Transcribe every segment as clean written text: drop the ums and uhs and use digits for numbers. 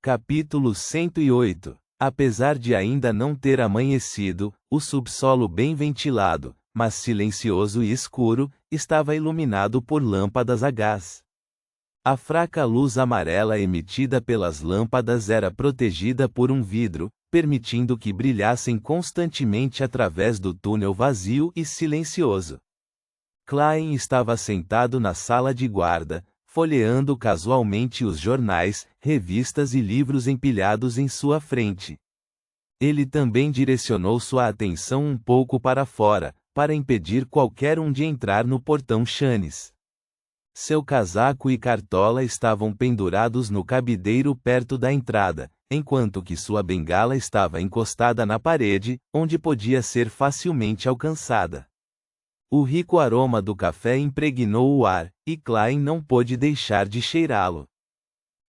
Capítulo 108. Apesar de ainda não ter amanhecido, o subsolo bem ventilado, mas silencioso e escuro, estava iluminado por lâmpadas a gás. A fraca luz amarela emitida pelas lâmpadas era protegida por um vidro, permitindo que brilhassem constantemente através do túnel vazio e silencioso. Klein estava sentado na sala de guarda, folheando casualmente os jornais, revistas e livros empilhados em sua frente. Ele também direcionou sua atenção um pouco para fora, para impedir qualquer um de entrar no portão Chanes. Seu casaco e cartola estavam pendurados no cabideiro perto da entrada, enquanto que sua bengala estava encostada na parede, onde podia ser facilmente alcançada. O rico aroma do café impregnou o ar, e Klein não pôde deixar de cheirá-lo.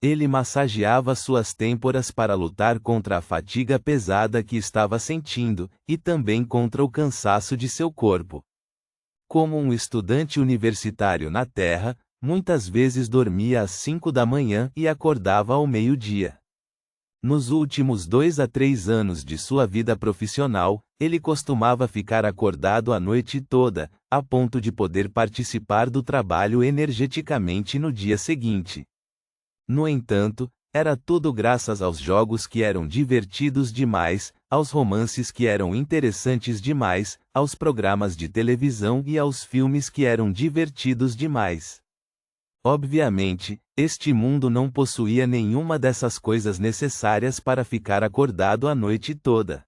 Ele massageava suas têmporas para lutar contra a fadiga pesada que estava sentindo, e também contra o cansaço de seu corpo. Como um estudante universitário na Terra, muitas vezes dormia às 5 da manhã e acordava ao meio-dia. Nos últimos 2 a 3 anos de sua vida profissional, ele costumava ficar acordado a noite toda, a ponto de poder participar do trabalho energeticamente no dia seguinte. No entanto, era tudo graças aos jogos que eram divertidos demais, aos romances que eram interessantes demais, aos programas de televisão e aos filmes que eram divertidos demais. Obviamente, este mundo não possuía nenhuma dessas coisas necessárias para ficar acordado a noite toda.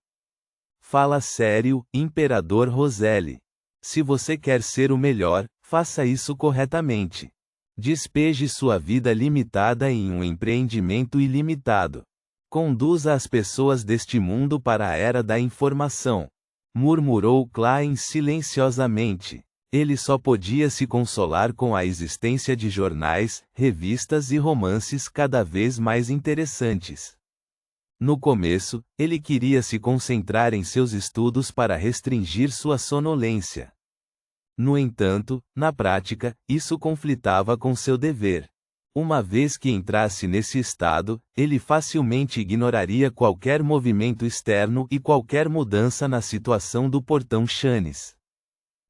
Fala sério, Imperador Roselli. Se você quer ser o melhor, faça isso corretamente. Despeje sua vida limitada em um empreendimento ilimitado. Conduza as pessoas deste mundo para a era da informação. Murmurou Klein silenciosamente. Ele só podia se consolar com a existência de jornais, revistas e romances cada vez mais interessantes. No começo, ele queria se concentrar em seus estudos para restringir sua sonolência. No entanto, na prática, isso conflitava com seu dever. Uma vez que entrasse nesse estado, ele facilmente ignoraria qualquer movimento externo e qualquer mudança na situação do portão Chanes.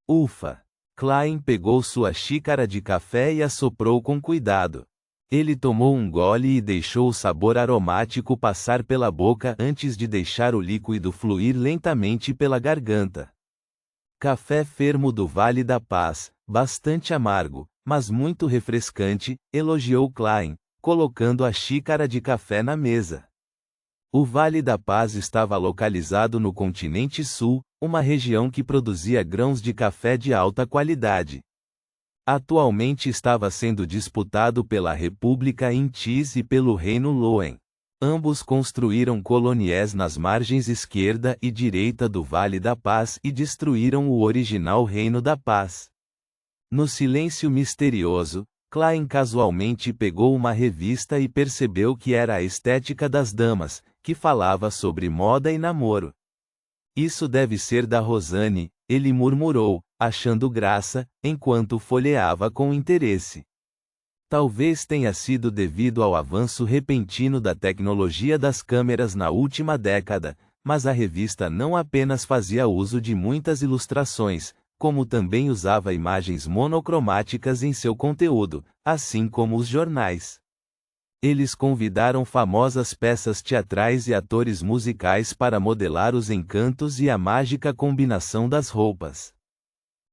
Ufa! Klein pegou sua xícara de café e assoprou com cuidado. Ele tomou um gole e deixou o sabor aromático passar pela boca antes de deixar o líquido fluir lentamente pela garganta. Café fermo do Vale da Paz, bastante amargo, mas muito refrescante, elogiou Klein, colocando a xícara de café na mesa. O Vale da Paz estava localizado no continente sul, uma região que produzia grãos de café de alta qualidade. Atualmente estava sendo disputado pela República Intis e pelo Reino Loen. Ambos construíram coloniés nas margens esquerda e direita do Vale da Paz e destruíram o original Reino da Paz. No silêncio misterioso, Klein casualmente pegou uma revista e percebeu que era a Estética das Damas, que falava sobre moda e namoro. Isso deve ser da Rosanne, ele murmurou, achando graça, enquanto folheava com interesse. Talvez tenha sido devido ao avanço repentino da tecnologia das câmeras na última década, mas a revista não apenas fazia uso de muitas ilustrações, como também usava imagens monocromáticas em seu conteúdo, assim como os jornais. Eles convidaram famosas peças teatrais e atores musicais para modelar os encantos e a mágica combinação das roupas.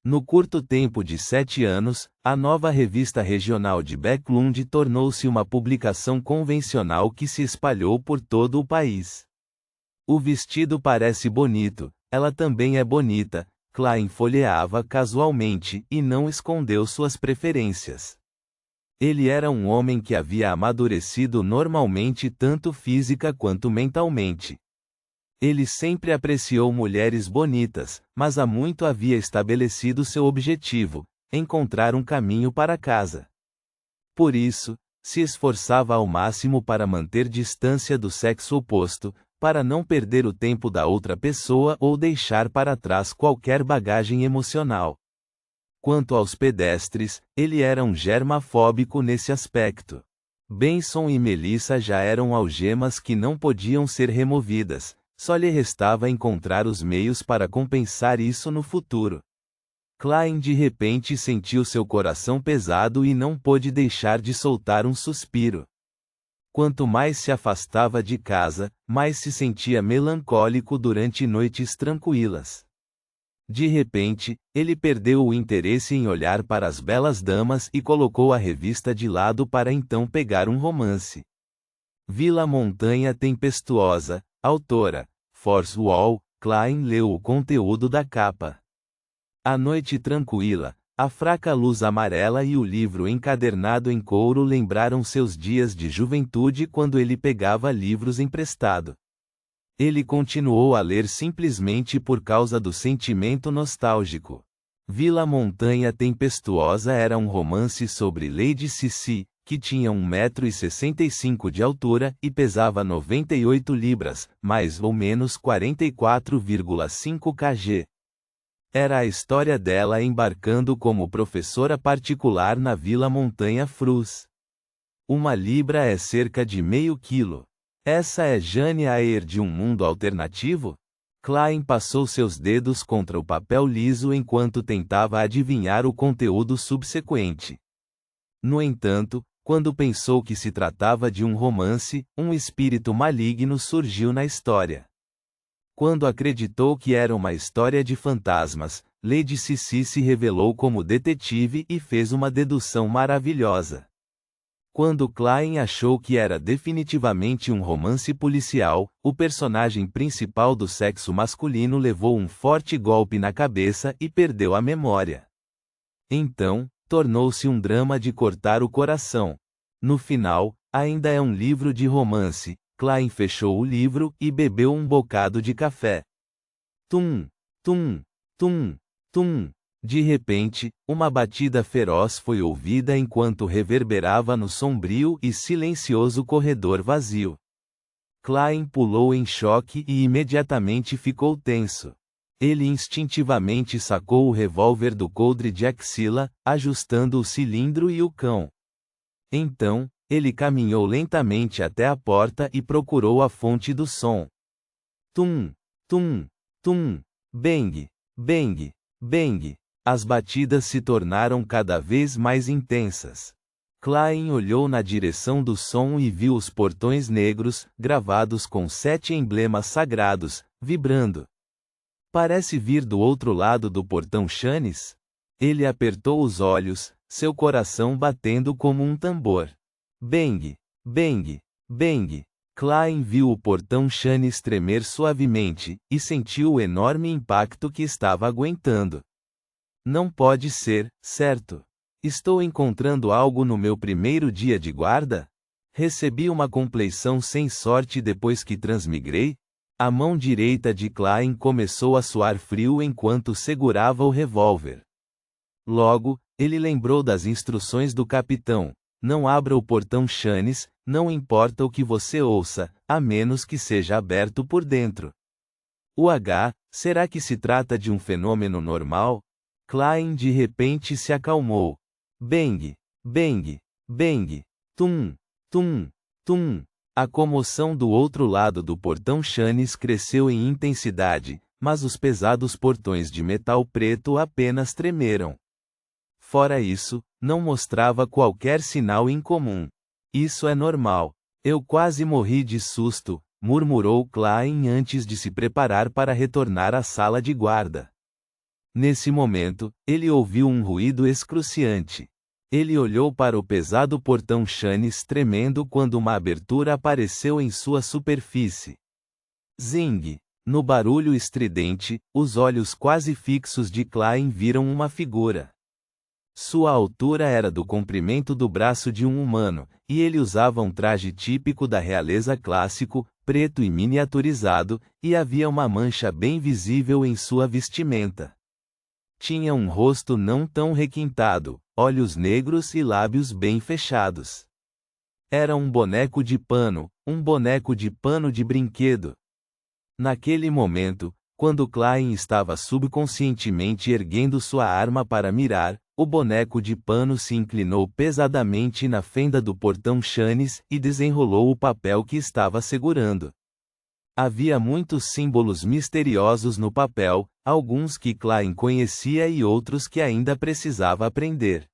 No curto tempo de 7 anos, a nova revista regional de Backlund tornou-se uma publicação convencional que se espalhou por todo o país. O vestido parece bonito, ela também é bonita, Klein folheava casualmente e não escondeu suas preferências. Ele era um homem que havia amadurecido normalmente tanto física quanto mentalmente. Ele sempre apreciou mulheres bonitas, mas há muito havia estabelecido seu objetivo: encontrar um caminho para casa. Por isso, se esforçava ao máximo para manter distância do sexo oposto, para não perder o tempo da outra pessoa ou deixar para trás qualquer bagagem emocional. Quanto aos pedestres, ele era um germafóbico nesse aspecto. Benson e Melissa já eram algemas que não podiam ser removidas, só lhe restava encontrar os meios para compensar isso no futuro. Klein de repente sentiu seu coração pesado e não pôde deixar de soltar um suspiro. Quanto mais se afastava de casa, mais se sentia melancólico durante noites tranquilas. De repente, ele perdeu o interesse em olhar para as belas damas e colocou a revista de lado para então pegar um romance. Vila Montanha Tempestuosa, autora, Force Wall. Klein leu o conteúdo da capa. A noite tranquila, a fraca luz amarela e o livro encadernado em couro lembraram seus dias de juventude quando ele pegava livros emprestado. Ele continuou a ler simplesmente por causa do sentimento nostálgico. Vila Montanha Tempestuosa era um romance sobre Lady Sissi, que tinha 1,65 m de altura e pesava 98 libras, mais ou menos 44,5 kg. Era a história dela embarcando como professora particular na Vila Montanha Frus. 1 libra é cerca de meio quilo. Essa é Jane Eyre de um mundo alternativo? Klein passou seus dedos contra o papel liso enquanto tentava adivinhar o conteúdo subsequente. No entanto, quando pensou que se tratava de um romance, um espírito maligno surgiu na história. Quando acreditou que era uma história de fantasmas, Lady Sissi se revelou como detetive e fez uma dedução maravilhosa. Quando Klein achou que era definitivamente um romance policial, o personagem principal do sexo masculino levou um forte golpe na cabeça e perdeu a memória. Então, tornou-se um drama de cortar o coração. No final, ainda é um livro de romance. Klein fechou o livro e bebeu um bocado de café. Tum, tum, tum, tum. De repente, uma batida feroz foi ouvida enquanto reverberava no sombrio e silencioso corredor vazio. Klein pulou em choque e imediatamente ficou tenso. Ele instintivamente sacou o revólver do coldre de axila, ajustando o cilindro e o cão. Então, ele caminhou lentamente até a porta e procurou a fonte do som. Tum, tum, tum, bang, bang, bang. As batidas se tornaram cada vez mais intensas. Klein olhou na direção do som e viu os portões negros, gravados com 7 emblemas sagrados, vibrando. Parece vir do outro lado do portão Chanes? Ele apertou os olhos, seu coração batendo como um tambor. Bang, bang, bang. Klein viu o portão Chanes tremer suavemente, e sentiu o enorme impacto que estava aguentando. Não pode ser, certo? Estou encontrando algo no meu primeiro dia de guarda? Recebi uma compleição sem sorte depois que transmigrei? A mão direita de Klein começou a suar frio enquanto segurava o revólver. Logo, ele lembrou das instruções do capitão. Não abra o portão Chanes, não importa o que você ouça, a menos que seja aberto por dentro. Será que se trata de um fenômeno normal? Klein de repente se acalmou. Bang, bang, bang, tum, tum, tum. A comoção do outro lado do portão Chanes cresceu em intensidade, mas os pesados portões de metal preto apenas tremeram. Fora isso, não mostrava qualquer sinal incomum. Isso é normal. Eu quase morri de susto, murmurou Klein antes de se preparar para retornar à sala de guarda. Nesse momento, ele ouviu um ruído excruciante. Ele olhou para o pesado portão Chanes tremendo quando uma abertura apareceu em sua superfície. Zing! No barulho estridente, os olhos quase fixos de Klein viram uma figura. Sua altura era do comprimento do braço de um humano, e ele usava um traje típico da realeza clássico, preto e miniaturizado, e havia uma mancha bem visível em sua vestimenta. Tinha um rosto não tão requintado, olhos negros e lábios bem fechados. Era um boneco de pano de brinquedo. Naquele momento, quando Klein estava subconscientemente erguendo sua arma para mirar, o boneco de pano se inclinou pesadamente na fenda do portão Chanes e desenrolou o papel que estava segurando. Havia muitos símbolos misteriosos no papel, alguns que Klein conhecia e outros que ainda precisava aprender.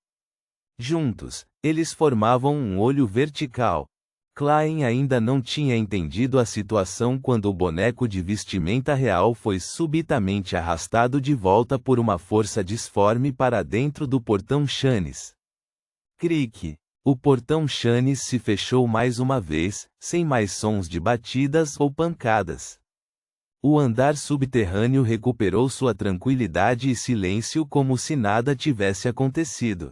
Juntos, eles formavam um olho vertical. Klein ainda não tinha entendido a situação quando o boneco de vestimenta real foi subitamente arrastado de volta por uma força disforme para dentro do portão Chanes. Cric! O portão Chanes se fechou mais uma vez, sem mais sons de batidas ou pancadas. O andar subterrâneo recuperou sua tranquilidade e silêncio como se nada tivesse acontecido.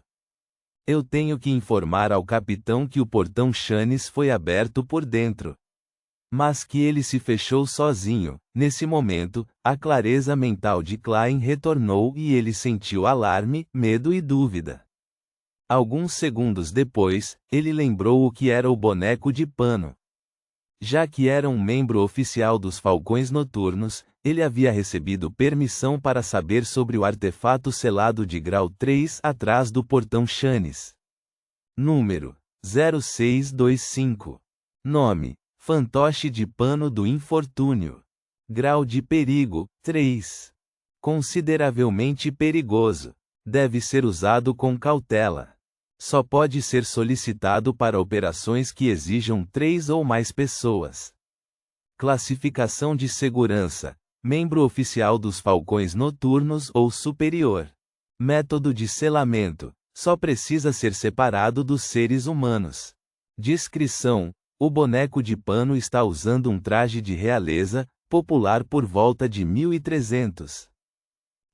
Eu tenho que informar ao capitão que o portão Chanes foi aberto por dentro. Mas que ele se fechou sozinho. Nesse momento, a clareza mental de Klein retornou e ele sentiu alarme, medo e dúvida. Alguns segundos depois, ele lembrou o que era o boneco de pano. Já que era um membro oficial dos Falcões Noturnos, ele havia recebido permissão para saber sobre o artefato selado de grau 3 atrás do portão Chanes. Número 0625. Nome: Fantoche de Pano do Infortúnio. Grau de perigo: 3. Consideravelmente perigoso. Deve ser usado com cautela. Só pode ser solicitado para operações que exijam 3 ou mais pessoas. Classificação de segurança: membro oficial dos Falcões Noturnos ou superior. Método de selamento: só precisa ser separado dos seres humanos. Descrição: o boneco de pano está usando um traje de realeza, popular por volta de 1300.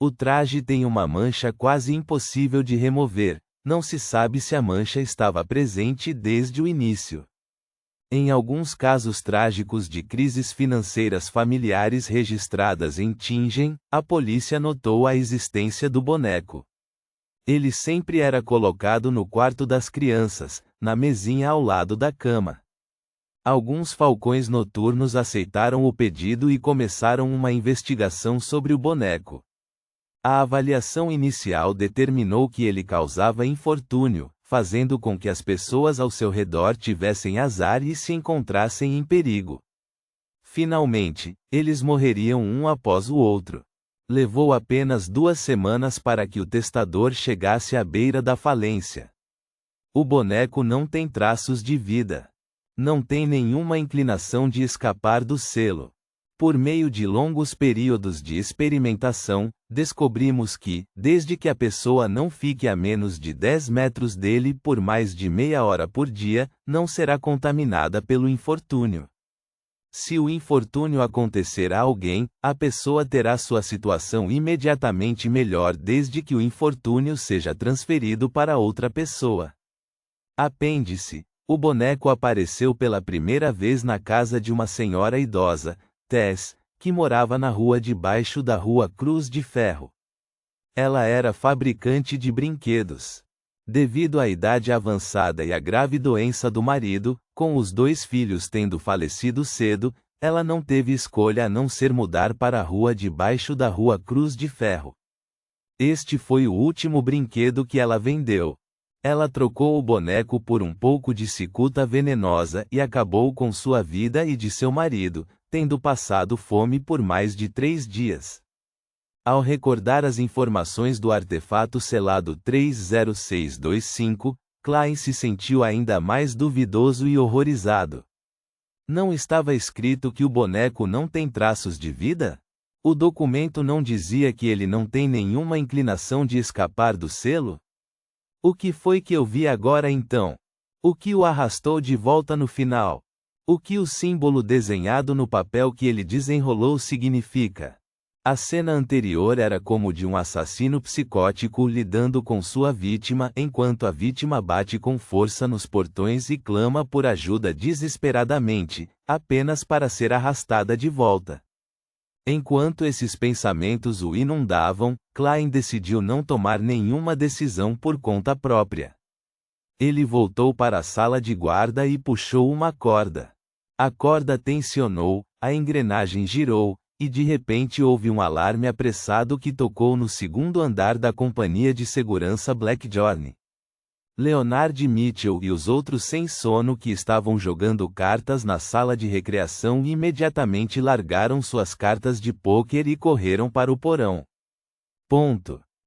O traje tem uma mancha quase impossível de remover. Não se sabe se a mancha estava presente desde o início. Em alguns casos trágicos de crises financeiras familiares registradas em Tingen, a polícia notou a existência do boneco. Ele sempre era colocado no quarto das crianças, na mesinha ao lado da cama. Alguns falcões noturnos aceitaram o pedido e começaram uma investigação sobre o boneco. A avaliação inicial determinou que ele causava infortúnio, fazendo com que as pessoas ao seu redor tivessem azar e se encontrassem em perigo. Finalmente, eles morreriam um após o outro. Levou apenas 2 semanas para que o testador chegasse à beira da falência. O boneco não tem traços de vida. Não tem nenhuma inclinação de escapar do selo. Por meio de longos períodos de experimentação, descobrimos que, desde que a pessoa não fique a menos de 10 metros dele por mais de meia hora por dia, não será contaminada pelo infortúnio. Se o infortúnio acontecer a alguém, a pessoa terá sua situação imediatamente melhor desde que o infortúnio seja transferido para outra pessoa. Apêndice: o boneco apareceu pela primeira vez na casa de uma senhora idosa, Tess, que morava na rua debaixo da Rua Cruz de Ferro. Ela era fabricante de brinquedos. Devido à idade avançada e à grave doença do marido, com os 2 filhos tendo falecido cedo, ela não teve escolha a não ser mudar para a rua debaixo da Rua Cruz de Ferro. Este foi o último brinquedo que ela vendeu. Ela trocou o boneco por um pouco de cicuta venenosa e acabou com sua vida e de seu marido, tendo passado fome por mais de 3 dias. Ao recordar as informações do artefato selado 30625, Klein se sentiu ainda mais duvidoso e horrorizado. Não estava escrito que o boneco não tem traços de vida? O documento não dizia que ele não tem nenhuma inclinação de escapar do selo? O que foi que eu vi agora então? O que o arrastou de volta no final? O que o símbolo desenhado no papel que ele desenrolou significa? A cena anterior era como de um assassino psicótico lidando com sua vítima enquanto a vítima bate com força nos portões e clama por ajuda desesperadamente, apenas para ser arrastada de volta. Enquanto esses pensamentos o inundavam, Klein decidiu não tomar nenhuma decisão por conta própria. Ele voltou para a sala de guarda e puxou uma corda. A corda tensionou, a engrenagem girou, e de repente houve um alarme apressado que tocou no segundo andar da companhia de segurança Blackjorn. Leonard Mitchell e os outros sem sono que estavam jogando cartas na sala de recreação imediatamente largaram suas cartas de pôquer e correram para o porão. Ponto.